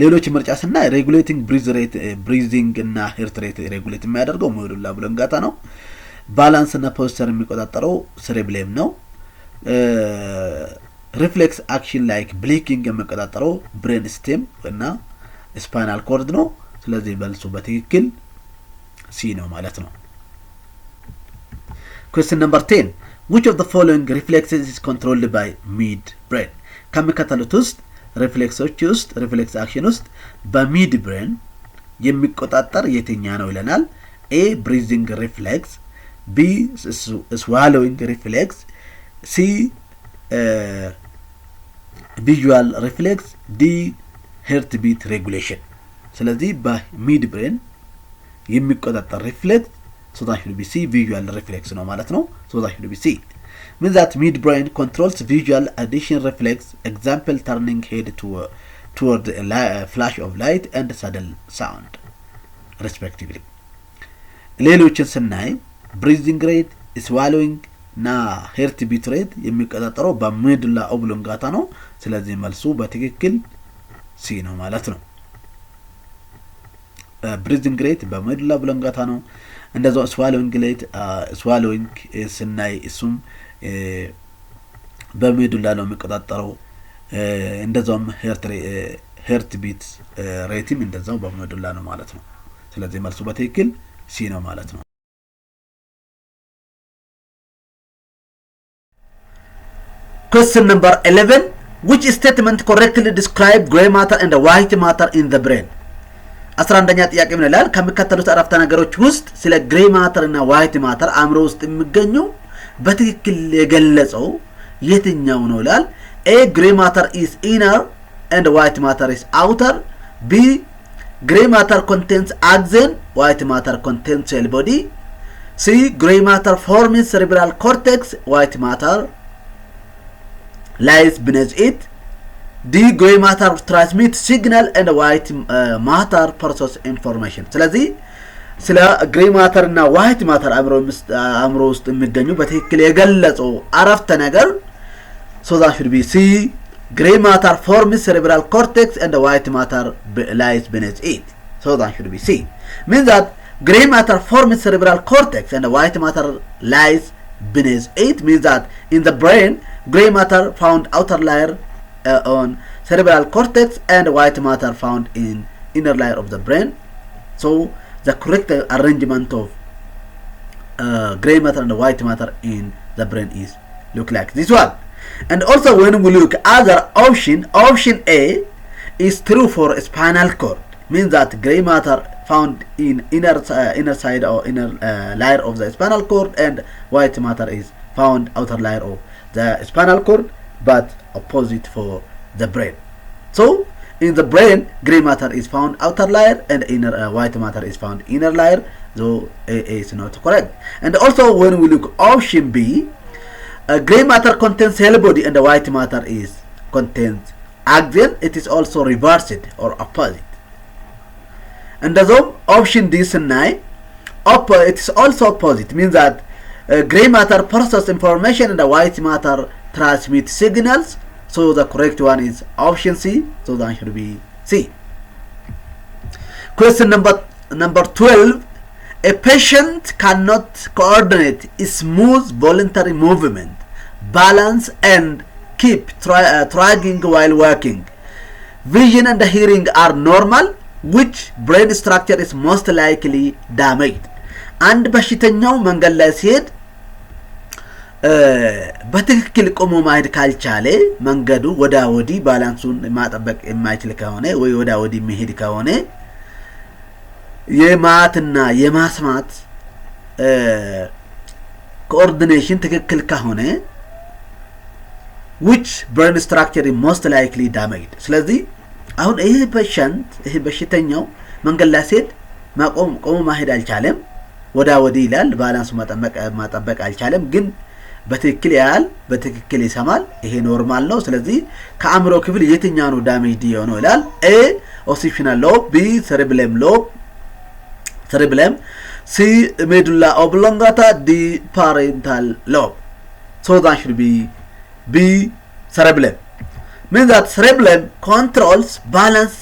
ሌሎች ምርጫ ስናይ ሬጉሌቲንግ ብሪዚንግ እና ሄርት ሬት ሬጉሌት የሚያደርገው ሜዱላ ኦብሎንጋታ ነው ባላንስ እና ፖስቸር የሚቆጣጠረው cerebellum ነው ሪፍሌክስ አክሽን ላይክ ብሊንኪንግ የሚቆጣጠረው ብሬን ስቴም እና ስፓይናል ኮርድ ነው ስለዚህ መልሱ በትክክል ሲ ነው ማለት ነው question number 10 which of the following reflexes is controlled by midbrain ከመከተሉት ውስጥ ሪፍሌክሶች ውስጥ ሪፍሌክስ አክሽን ውስጥ በሚድ ብሬን የሚቆጣጠር የትኛ ነው ይለናል A breathing reflex B swallowing reflex C visual reflex D heartbeat regulation ስለዚህ በሚድ ብሬን የሚቆጣጠር ሪፍሌክስ so that should be C visual reflex ነው ማለት ነው so that should be C means that midbrain controls visual addition reflex example turning head toward a flash of light and sudden sound respectively ሌሎችን ስናይ breathing rate swallowing እና heartbeat rate የሚቆጣጠረው በሜዱላ ኦብሎንጋታ ነው ስለዚህ መልሱ በትክክል C ነው ማለት ነው breathing rate በሜዱላ ኦብሎንጋታ ነው እንደዛው swallowing ስናይ እሱም በሜዱላ ነው የሚቆጣጠረው እንደዛውም heart beat ሬትም እንደዛው በሜዱላ ነው ማለት ነው ስለዚህ መልሱ በትክክል ሲ ነው ማለት ነው question number 11 which statement correctly describe gray matter and white matter in the brain 11ኛ ጥያቄ ምን ይላል ከመከተሉት አረፍተ ነገሮች ውስጥ ስለ ግሬ ማተር እና ዋይት ማተር አእምሮ ውስጥ የሚገኙ በትክክል የገለጸው የትኛው ነው ይላል A gray matter is inner and white matter is outer B gray matter contains axon white matter contains cell body C gray matter forms cerebral cortex white matter lies beneath it D gray matter transmit signal and white matter process information ስለዚህ ስለ ግሬ ማተር እና ዋይት ማተር አእምሮ ውስጥ የሚገኙ በትክክል የገለጸው አረፍተ ነገር so that should be C gray matter forms cerebral cortex and white matter lies beneath it so that should be C means that gray matter forms cerebral cortex and white matter lies beneath it means that in the brain gray matter found outer layer on cerebral cortex and white matter found in inner layer of the brain so the correct arrangement of gray matter and white matter in the brain is look like this one and also when we look other option A is true for spinal cord means that gray matter found in inner side or inner layer of the spinal cord and white matter is found outer layer of the spinal cord but opposite for the brain so in the brain gray matter is found outer layer and inner white matter is found inner layer so A is not correct and also when we look option B gray matter contains cell body and the white matter is contains axon it is also reversed or opposite and the option D ስናይ it is also opposite means that gray matter process information and the white matter transmit signals so the correct one is option C so that should be C question number 12 a patient cannot coordinate smooth voluntary movement balance and keep tracking while walking. Vision and hearing are normal. Which brain structure is most likely damaged? አንድ በሽተኛው መንገድ ላይ ሲሄድ በትክክል ቆሞ ማሄድ ካልቻለ መንገዱ ወዳ ወዲ ባላንሱን ማጠበቅ የማይችል ከሆነ ወይ ወዳ ወዲ መሄድ ከሆነ የማትና የማስማት ኮኦርዲኔሽን ትክክል ከሆነ which brain structure is most likely damaged? ስለዚህ አሁን ይሄ በሽተኛው መንገድ ላይ ሲሄድ ቆሞ ማሄድ አልቻለም ወዳ ወዲ ይላል ባላንሱ ማጠበቅ አልቻለም ግን በትክክል ያያል በትክክል ይሰማል ይሄ ኖርማል ነው ስለዚህ ከአእምሮ ክፍል የትኛው ነው ዳሜጅ የሆነው ይላል A occipital lobe B cerebellum C medulla oblongata D parietal lobe so that should be B cerebellum means that cerebellum controls balance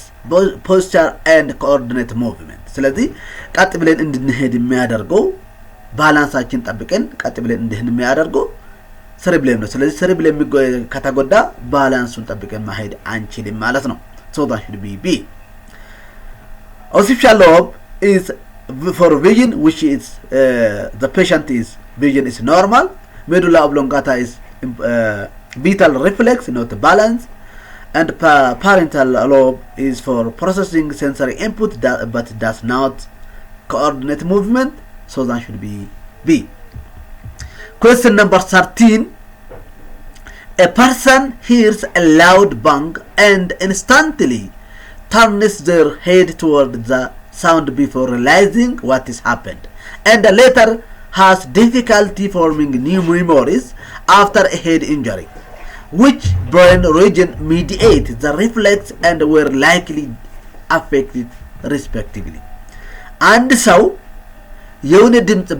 posture and coordinate movement ስለዚህ ቀጥ ብለን እንድንሄድ የሚያደርገው ባላንሳችን ጠብቀን ቀጥ ብለን እንድንሄድ የሚያደርገው cerebellum ነው ስለዚህ cerebellum ከተጎዳ ባላንሱን ጠብቀን ማሄድ አንችልም ማለት ነው so that should be B occipital lobe is for vision which is the patient is vision is normal medulla oblongata is vital reflex not balance and parietal lobe is for processing sensory input but does not coordinate movement so that should be B question number 13 a person hears a loud bang and instantly turns their head toward the sound before realizing what has happened and later has difficulty forming new memories after a head injury which brain region mediate the reflex and were likely affected respectively and ሰው የሆነ ድምጽ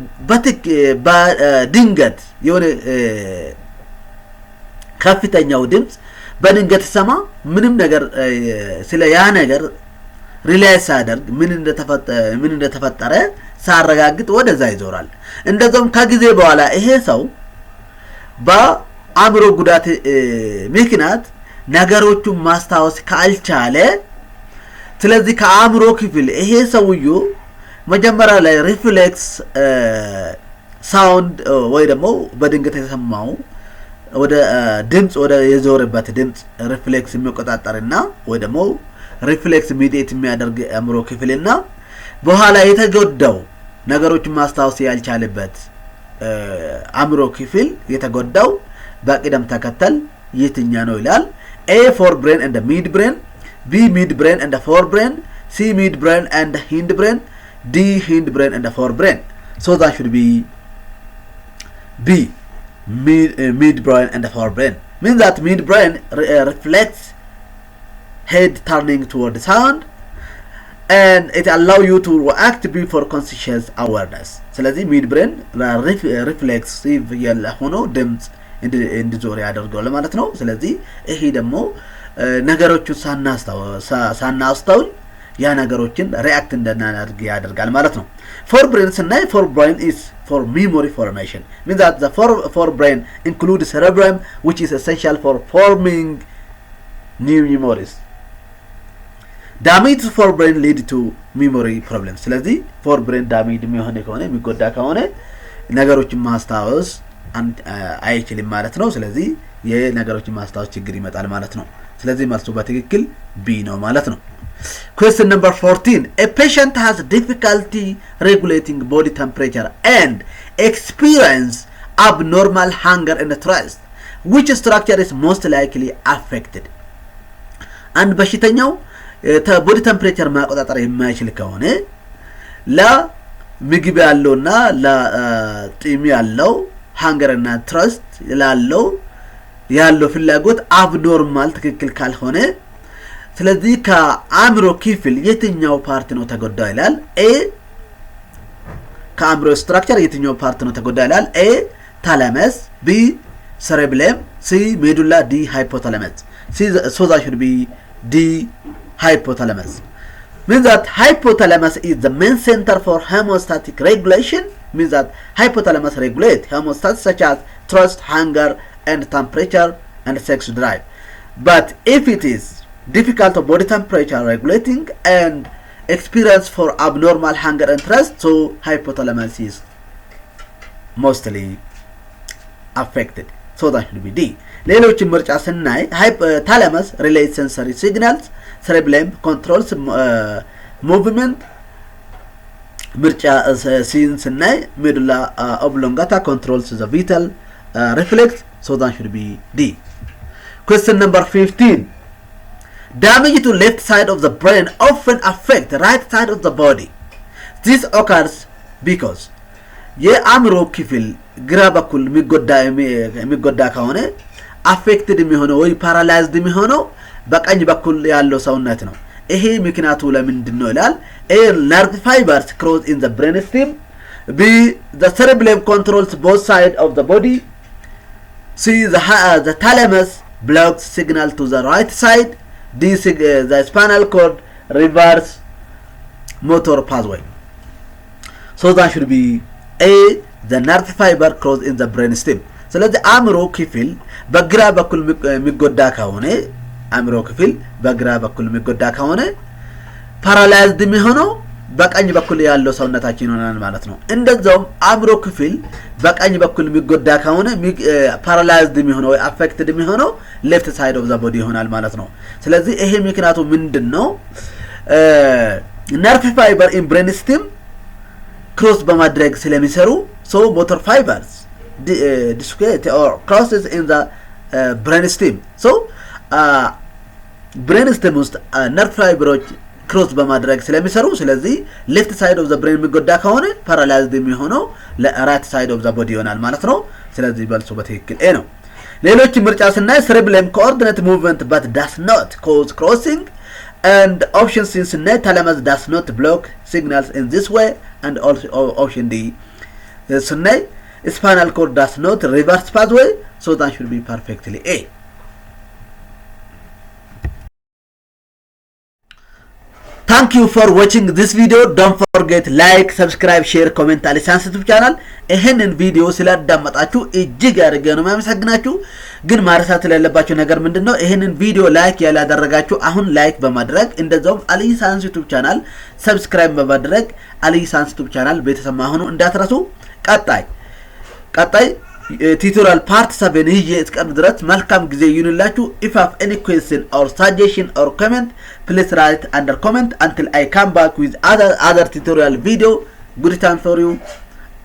በድንገት የሆነ ከፍተኛው ድምጽ በድንገት ሰማ ምንም ነገር ስለ ያ ነገር ሪላይዝ አደርግ ምን እንደተፈጠረ ሳረጋግጥ ወደዛ ይዞራል እንደዛም ከጊዜ በኋላ ይሄ ሰው በአእምሮ ጉዳት ምክንያት ነገሮቹን ማስታወስ ካልቻለ ስለዚህ ከአእምሮ ክፍል ይሄ ሰውዩ መጀመሪያ ላይ ሪፍሌክስ ሳውንድ ወይ ደግሞ በድንገት የተሰማው ወደ ድምጽ ወደ የዞረበት ድምጽ ሪፍሌክስ የሚቆጣጠርና ወይ ደግሞ ሪፍሌክስ ሚዲየት የሚያደርግ አእምሮ ክፍልና በኋላ የተጎዳው ነገሮችን ማስታወስ ያልቻለበት አእምሮ ክፍል የተጎዳው በቅደም ተከተል የትኛ ነው ይላል A for brain and the mid brain B mid brain and the fore brain C mid brain and the hind brain D hind brain and the fore brain so that should be B mid brain and the fore brain means that mid brain reflects head turning toward the sound and it allow you to react before conscious awareness ስለዚህ mid brain reflexive ያለ ሆኖ ድምጽ እንዲዞር ያደርጋል ማለት ነው ስለዚህ ይሄ ደግሞ ነገሮችን ሳናስተውል ያ ነገሮችን ሪአክት እንደናደርግ ያደርጋል ማለት ነው forebrain ስናይ forebrain is for memory formation means that the forebrain includes cerebellum which is essential for forming new memories damage forebrain lead to memory problems ስለዚህ forebrain damage የሚሆን ከሆነ የሚጎዳ ከሆነ ነገሮችን ማስታወስ አይችልም ማለት ነው ስለዚህ የነገሮችን ማስታወስ ችግር ይመጣል ማለት ነው ስለዚህ መልሱ በትክክል B ነው ማለት ነው question number 14 a patient has difficulty regulating body temperature and experience abnormal hunger and thirst which structure is most likely affected አንድ በሽተኛው ቦዲ ቴምፕሬቸር ማቆጣጠር የማይችል ከሆነ ለምግብ ያለውና ለጥም ያለው hunger and thirst ያለው ፍላጎት abnormal ትክክል ካልሆነ ስለዚህ ከአእምሮ ክፍል የትኛው ፓርት ነው ተጎዳው ይላል A ከአእምሮ ስትራክቸር የትኛው ፓርት ነው ተጎዳው ይላል A thalamus B cerebellum C medulla D hypothalamus so that should be D hypothalamus means that hypothalamus is the main center for hemostatic regulation means that hypothalamus regulate hemostasis such as thirst hunger and temperature and sex drive. But if it is difficult of body temperature regulating and experience for abnormal hunger and thirst, so hypothalamus is mostly affected. So that should be D. ሌሎችን ምርጫ ስናይ hypothalamus relates sensory signals, cerebellum controls movement. ምርጫ ሲን ስናይ medulla oblongata controls the vital reflex. So that should be D. Question number 15. Damage to left side of the brain often affect the right side of the body. This occurs because የአእምሮ ክፍል ግራ በኩል የሚጎዳ ከሆነ affected የሚሆነው ወይ paralyzed የሚሆነው በቀኝ በኩል ያለው ሰውነት ነው። ይሄ ምክንያቱ ለምንድን ነው ይላል? A nerve fibers cross in the brainstem. B the cerebellum controls both sides of the body. C the thalamus blocks signal to the right side. D the spinal cord reverse motor pathway. So that should be A the nerve fiber cross in the brainstem. ስለዚህ አእምሮ ክፍል በግራ በኩል የሚጎዳ ከሆነ አእምሮ ክፍል በግራ በኩል የሚጎዳ ከሆነ ፓራላይዝድ የሚሆነው በቀኝ በኩል ያለው ሰውነታችን ይሆናል ማለት ነው። እንደዛውም አእምሮ ክፍል በቀኝ በኩል የሚጎዳ ከሆነ ፓራላይዝድ የሚሆነው ወይ አፌክትድ የሚሆነው ሌፍት ሳይድ ኦፍ ዘ ቦዲ ይሆናል ማለት ነው። ስለዚህ ይሄ ምክንያቱ ምንድነው? ነርቭ ፋይበር ኢን ብሬንስቲም ክሮስ በማድረግ ስለሚሰሩ ሶ ሞተር ፋይበርስ discrete or crosses in the brainstem. So brainstem ውስጥ ነርቭ ፋይበሮች ክሮስ በማድረግ ስለሚሰሩ ስለዚህ ሌፍት ሳይድ ኦፍ ዘ ብሬን የሚጎዳ ከሆነ ፓራላይዝድ የሚሆነው ለራይት ሳይድ ኦፍ ዘ ቦዲ ይሆናል ማለት ነው። ስለዚህ መልሱ በትክክል ኤ ነው። ሌሎች ምርጫ ስናይ cerebellum coordinate movement but does not cause crossing, and option C ስናይ thalamus does not block signals in this way, and also option D ስናይ spinal cord does not reverse pathway. So that should be perfectly A. Thank you for watching this video. Don't forget like, subscribe, share, comment على YouTube channel. ይሄንን ቪዲዮ ስላዳመጣችሁ እጅግ አድርጌ ነው የማመሰግናችሁ። ግን ማርሳት ያለባችሁ ነገር ምንድነው? ይሄንን ቪዲዮ ላይክ ያላደረጋችሁ አሁን ላይክ በማድረግ እንደዛውም አልይ ሳይንስ YouTube channel subscribe በማድረግ አልይ ሳይንስ YouTube channel ቤተሰብ መሆኑ እንዳትረሱ። ቀጣይ tutorial part 7 ይዤ እስከም ድረስ መልካም ጊዜ ይሁንላችሁ። If you have any question or suggestion or comment, please write under comment until I come back with other tutorial video. Good time for you.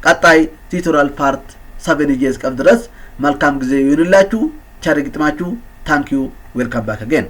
ቀጣይ tutorial part 7 ይዤ እስከም ድረስ መልካም ጊዜ ይሁንላችሁ። ቸር ይግጠማችሁ። Thank you. Welcome back again.